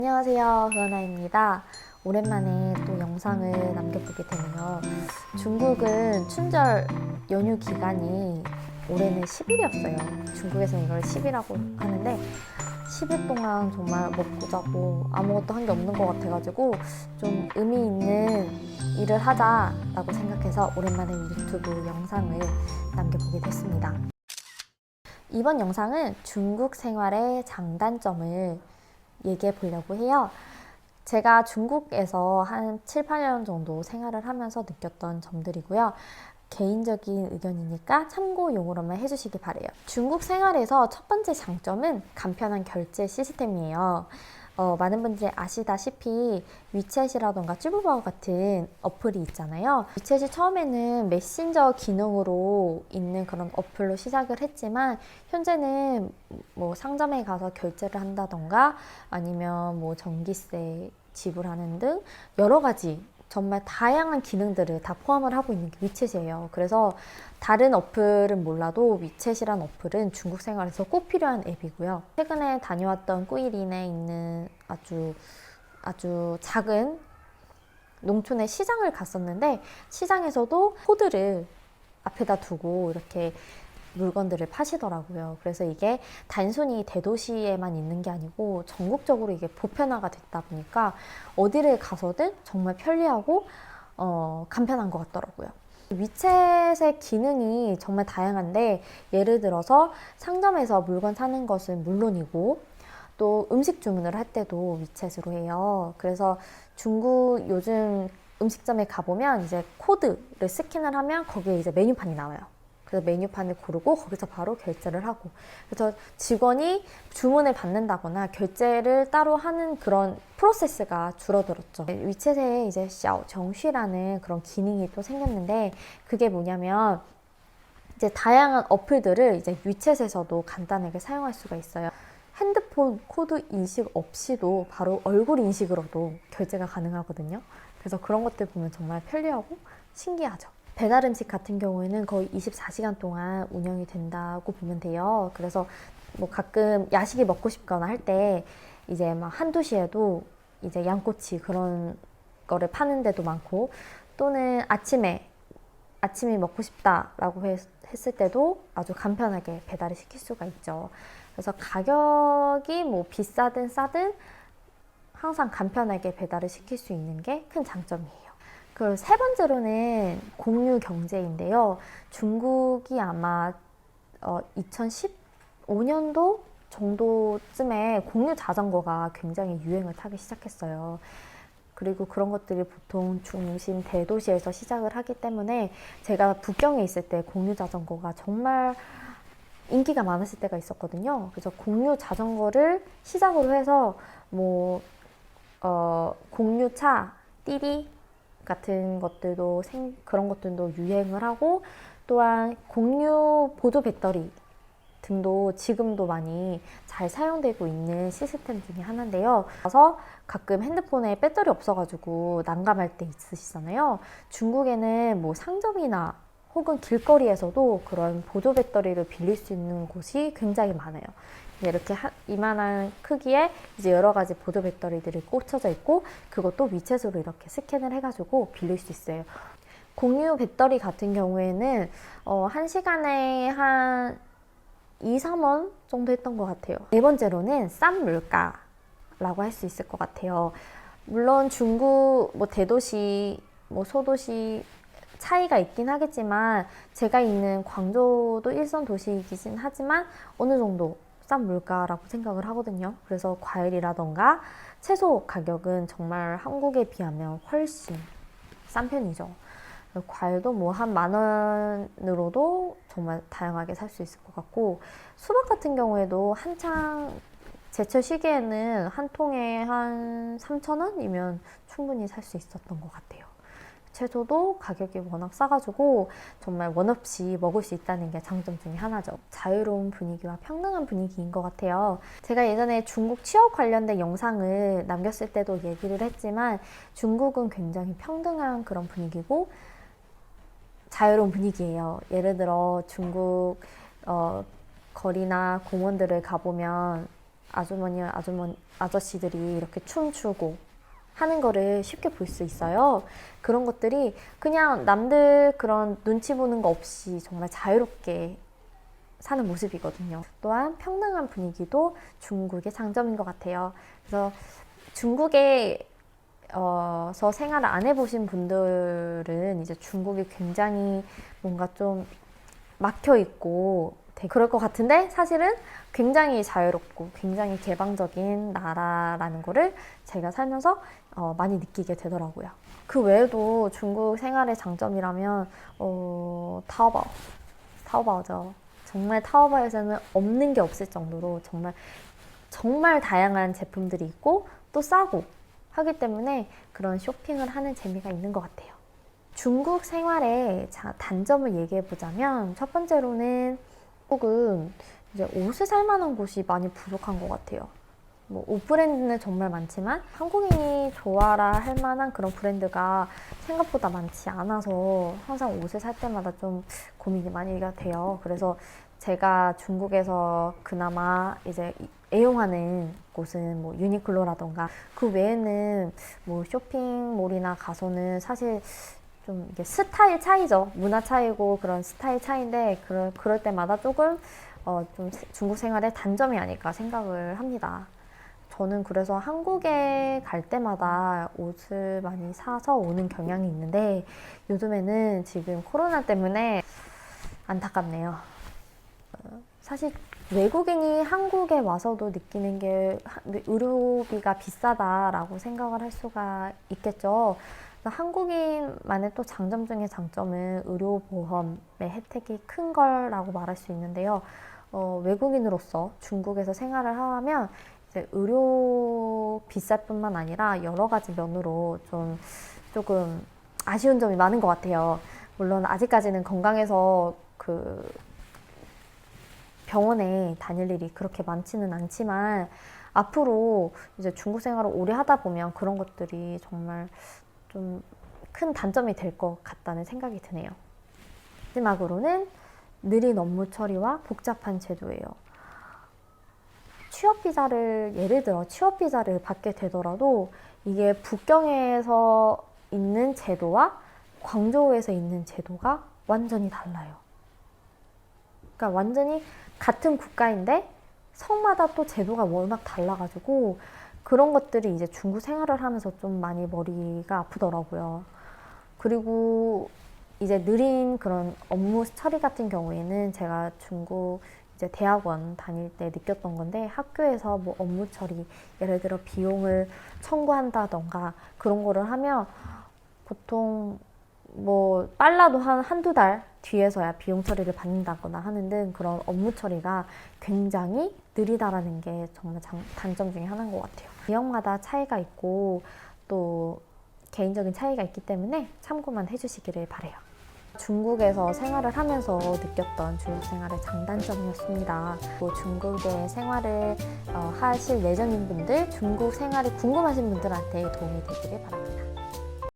안녕하세요, 흐아나입니다. 오랜만에 또 영상을 남겨보게 되네요. 중국은 춘절 연휴 기간이 올해는 10일이었어요. 중국에서는 이걸 10이라고 하는데 10일 동안 정말 먹고 자고 아무것도 한 게 없는 것 같아가지고 좀 의미 있는 일을 하자라고 생각해서 오랜만에 유튜브 영상을 남겨보게 됐습니다. 이번 영상은 중국 생활의 장단점을 얘기해 보려고 해요. 제가 중국에서 한 7, 8년 정도 생활을 하면서 느꼈던 점들이고요. 개인적인 의견이니까 참고용으로만 해주시기 바래요. 중국 생활에서 첫 번째 장점은 간편한 결제 시스템이에요. 많은 분들이 아시다시피 위챗이라던가 쭈브바오 같은 어플이 있잖아요. 위챗이 처음에는 메신저 기능으로 있는 그런 어플로 시작을 했지만 현재는 뭐 상점에 가서 결제를 한다던가 아니면 뭐 전기세 지불하는 등 여러 가지 정말 다양한 기능들을 다 포함을 하고 있는 게 위챗이에요. 그래서 다른 어플은 몰라도 위챗이란 어플은 중국 생활에서 꼭 필요한 앱이고요. 최근에 다녀왔던 꾸이린에 있는 아주 작은 농촌의 시장을 갔었는데 시장에서도 코드를 앞에다 두고 이렇게 물건들을 파시더라고요. 그래서 이게 단순히 대도시에만 있는 게 아니고 전국적으로 이게 보편화가 됐다 보니까 어디를 가서든 정말 편리하고 간편한 것 같더라고요. 위챗의 기능이 정말 다양한데 예를 들어서 상점에서 물건 사는 것은 물론이고 또 음식 주문을 할 때도 위챗으로 해요. 그래서 중국 요즘 음식점에 가보면 이제 코드를 스캔을 하면 거기에 이제 메뉴판이 나와요. 그래서 메뉴판을 고르고 거기서 바로 결제를 하고, 그래서 직원이 주문을 받는다거나 결제를 따로 하는 그런 프로세스가 줄어들었죠. 위챗에 이제 샤오 정쉬라는 그런 기능이 또 생겼는데 그게 뭐냐면 이제 다양한 어플들을 이제 위챗에서도 간단하게 사용할 수가 있어요. 핸드폰 코드 인식 없이도 바로 얼굴 인식으로도 결제가 가능하거든요. 그래서 그런 것들 보면 정말 편리하고 신기하죠. 배달 음식 같은 경우에는 거의 24시간 동안 운영이 된다고 보면 돼요. 그래서 뭐 가끔 야식이 먹고 싶거나 할 때 이제 막 한두 시에도 이제 양꼬치 그런 거를 파는 데도 많고, 또는 아침이 먹고 싶다라고 했을 때도 아주 간편하게 배달을 시킬 수가 있죠. 그래서 가격이 뭐 비싸든 싸든 항상 간편하게 배달을 시킬 수 있는 게 큰 장점이에요. 그 세 번째로는 공유 경제인데요. 중국이 아마 2015년도 정도쯤에 공유 자전거가 굉장히 유행을 타기 시작했어요. 그리고 그런 것들이 보통 중심 대도시에서 시작을 하기 때문에 제가 북경에 있을 때 공유 자전거가 정말 인기가 많았을 때가 있었거든요. 그래서 공유 자전거를 시작으로 해서 뭐 공유차, 띠리 같은 것들도 그런 것들도 유행을 하고, 또한 공유 보조 배터리 등도 지금도 많이 잘 사용되고 있는 시스템 중에 하나인데요. 그래서 가끔 핸드폰에 배터리 없어가지고 난감할 때 있으시잖아요. 중국에는 뭐 상점이나 혹은 길거리에서도 그런 보조 배터리를 빌릴 수 있는 곳이 굉장히 많아요. 이렇게 이만한 크기에 이제 여러 가지 보조 배터리들이 꽂혀져 있고 그것도 위챗으로 이렇게 스캔을 해가지고 빌릴 수 있어요. 공유 배터리 같은 경우에는 1시간에 한 2, 3원 정도 했던 것 같아요. 네 번째로는 싼 물가라고 할 수 있을 것 같아요. 물론 중국 뭐 대도시, 뭐 소도시 차이가 있긴 하겠지만 제가 있는 광저우도 일선 도시이긴 하지만 어느 정도 싼 물가라고 생각을 하거든요. 그래서 과일이라던가 채소 가격은 정말 한국에 비하면 훨씬 싼 편이죠. 과일도 뭐 한 10,000원으로도 정말 다양하게 살 수 있을 것 같고, 수박 같은 경우에도 한창 제철 시기에는 한 통에 한 3,000원이면 충분히 살 수 있었던 것 같아요. 채소도 가격이 워낙 싸가지고 정말 원 없이 먹을 수 있다는 게 장점 중에 하나죠. 자유로운 분위기와 평등한 분위기인 것 같아요. 제가 예전에 중국 취업 관련된 영상을 남겼을 때도 얘기를 했지만 중국은 굉장히 평등한 그런 분위기고 자유로운 분위기예요. 예를 들어 중국 거리나 공원들을 가보면 아저씨들이 이렇게 춤추고 하는 거를 쉽게 볼 수 있어요. 그런 것들이 그냥 남들 그런 눈치 보는 거 없이 정말 자유롭게 사는 모습이거든요. 또한 평등한 분위기도 중국의 장점인 것 같아요. 그래서 중국에서 생활을 안 해보신 분들은 이제 중국이 굉장히 뭔가 좀 막혀 있고 그럴 것 같은데 사실은 굉장히 자유롭고 굉장히 개방적인 나라라는 거를 제가 살면서 많이 느끼게 되더라고요. 그 외에도 중국 생활의 장점이라면 타오바오죠. 정말 타오바오에서는 없는 게 없을 정도로 정말 다양한 제품들이 있고 또 싸고 하기 때문에 그런 쇼핑을 하는 재미가 있는 것 같아요. 중국 생활의 단점을 얘기해 보자면 첫 번째로는 한국은 이제 옷을 살 만한 곳이 많이 부족한 것 같아요. 뭐 옷 브랜드는 정말 많지만 한국인이 좋아라 할 만한 그런 브랜드가 생각보다 많지 않아서 항상 옷을 살 때마다 좀 고민이 많이 돼요. 그래서 제가 중국에서 그나마 이제 애용하는 곳은 뭐 유니클로라던가 그 외에는 뭐 쇼핑몰이나 가서는 사실 좀 이게 스타일 차이죠. 문화 차이고 그런 스타일 차이인데 그럴 때마다 조금 좀 중국 생활의 단점이 아닐까 생각을 합니다. 저는 그래서 한국에 갈 때마다 옷을 많이 사서 오는 경향이 있는데 요즘에는 지금 코로나 때문에 안타깝네요. 사실 외국인이 한국에 와서도 느끼는 게 의료비가 비싸다라고 생각을 할 수가 있겠죠. 한국인만의 또 장점 중에 장점은 의료보험의 혜택이 큰 거라고 말할 수 있는데요. 외국인으로서 중국에서 생활을 하면 이제 의료 비쌀 뿐만 아니라 여러 가지 면으로 조금 아쉬운 점이 많은 것 같아요. 물론 아직까지는 건강해서 병원에 다닐 일이 그렇게 많지는 않지만 앞으로 이제 중국 생활을 오래 하다 보면 그런 것들이 정말 좀 큰 단점이 될 것 같다는 생각이 드네요. 마지막으로는 느린 업무 처리와 복잡한 제도예요. 예를 들어 취업 비자를 받게 되더라도 이게 북경에서 있는 제도와 광저우에서 있는 제도가 완전히 달라요. 그러니까 완전히 같은 국가인데 성마다 또 제도가 워낙 달라가지고 그런 것들이 이제 중국 생활을 하면서 좀 많이 머리가 아프더라고요. 그리고 이제 느린 그런 업무 처리 같은 경우에는 제가 중국 이제 대학원 다닐 때 느꼈던 건데 학교에서 뭐 업무 처리, 예를 들어 비용을 청구한다던가 그런 거를 하면 보통 뭐 빨라도 한두 달 뒤에서야 비용 처리를 받는다거나 하는 등 그런 업무 처리가 굉장히 느리다라는 게 정말 단점 중에 하나인 것 같아요. 지역마다 차이가 있고 또 개인적인 차이가 있기 때문에 참고만 해주시기를 바라요. 중국에서 생활을 하면서 느꼈던 중국 생활의 장단점이었습니다. 중국의 생활을 하실 예정인 분들, 중국 생활이 궁금하신 분들한테 도움이 되기를 바랍니다.